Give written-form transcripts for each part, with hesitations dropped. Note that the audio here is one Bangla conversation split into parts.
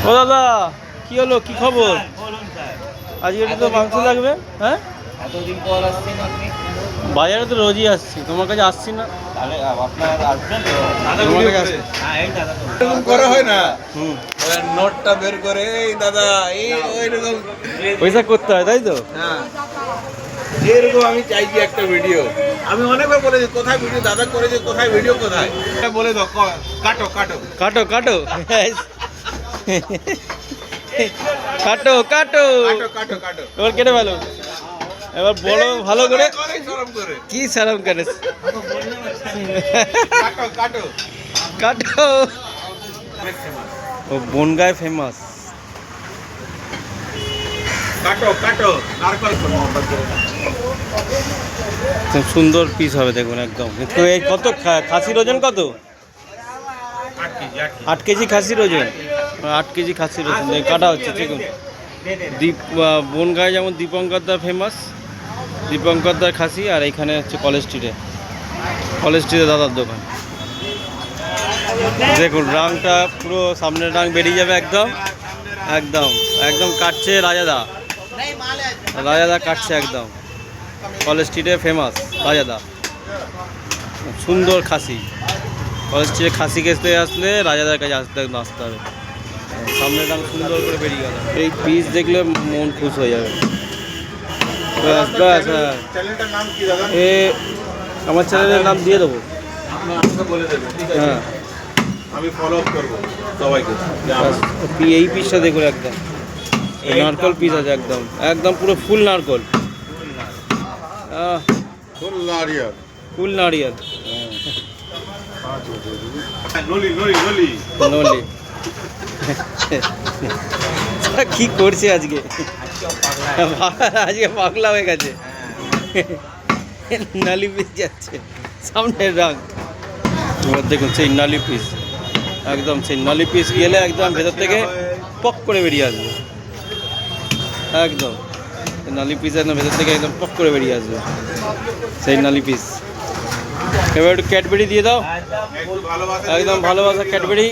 ও দাদা, কি হলো, কি খবর? আজকে তো মাংস লাগবে। হ্যাঁ, এতদিন পর আসছেন আপনি? বাজারে তো রোজই আসছি, তোমার কাছে আসছি না। তাহলে আপনার আসবেন তো? তোমার কাছে আসছি। হ্যাঁ, এই দাদা তো। এরকম করা হয় না, হুম, নোটটা বের করে এই দাদা এই ওইরকম। পয়সা করতে হয়, তাই তো? হ্যাঁ, এরকম আমি চাইছি একটা ভিডিও। আমি অনেকবার বলেছি কোথায় ভিডিও দাদা করেছে, কোথায় ভিডিও কোথায় বলে দাও। কাটো কাটো কাটো কাটো কাটো কাটো, কাটো কাটো কাটো এবার কেটে ফেলো। এবার বড় ভালো করে। সরম করে কি সালাম করে কাটো কাটো কাটো। ও বনগায় ফেমাস। কাটো কাটো নারকল সুন্দর পিস হবে, দেখুন একদম। তো এই কত খাসির ওজন কত? 8 কেজি খাসির ওজন। 8 কেজি খাসির ওজন কাটা হচ্ছে। দেখুন, বনগাঁয় যেমন দীপঙ্করদার ফেমাস, দীপঙ্করদার খাসি। আর এইখানে হচ্ছে কলেজ স্ট্রিটে দাদার দোকান। দেখুন রাংটা পুরো সামনের রাং বেরিয়ে যাবে একদম একদম একদম। কাটছে রাজাদা কাটছে একদম। কলেজ স্ট্রিটে ফেমাস রাজাদা, সুন্দর খাসি। কলেজ স্ট্রিটে খাসি খেতে আসলে রাজাদার কাছে আসতে হবে। সামনের রাং সুন্দর করে বেরিয়ে গেল। এই পিস দেখলে মন খুশ হয়ে যাবে। ব্যাস ব্যাস। হ্যাঁ, চ্যানেলটার নাম কি দাদা? আমার চ্যানেলের নাম দিয়ে দেবো। আমাকে বলে দেবে, ঠিক আছে? হ্যাঁ, আমি ফলো আপ করবো সবাইকে। এই পিসটা দেখুন একদম নারকল পিস আছে, একদম একদম পুরো ফুল নারকল। ফুল নারিয়াল। ফুল নারিয়াল। নলি নলি নলি নলি। কি করছে আজকে? আজকে পাগলা হয়ে গেছে। নালি পিস যাচ্ছে সামনের রাং। এবার দেখুন সেই নালি পিস, একদম সেই নালি পিস গেলে একদম ভেতর থেকে পক করে বেরিয়ে আসবে। একদম নালি পিস একদম ভেতর থেকে একদম পক করে বেরিয়ে আসবে সেই নালি পিস। এবার একটু ক্যাডবেরি দিয়ে দাও, একদম ভালোবাসা ক্যাডবেরি।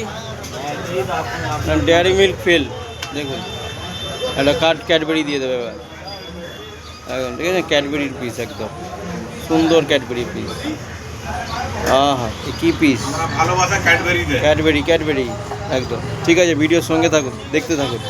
ডেয়ারি মিল্ক ফেল, দেখুন একটা ক্যাডবেরি দিয়ে দেবে এবার একদম। ঠিক আছে, ক্যাডবেরির পিস একদম সুন্দর ক্যাডবেরির পিস। হ্যাঁ, কি পিস! ভালোবাসা ক্যাডবেরি ক্যাডবেরি একদম। ঠিক আছে, ভিডিওর সঙ্গে থাকুন, দেখতে থাকুন।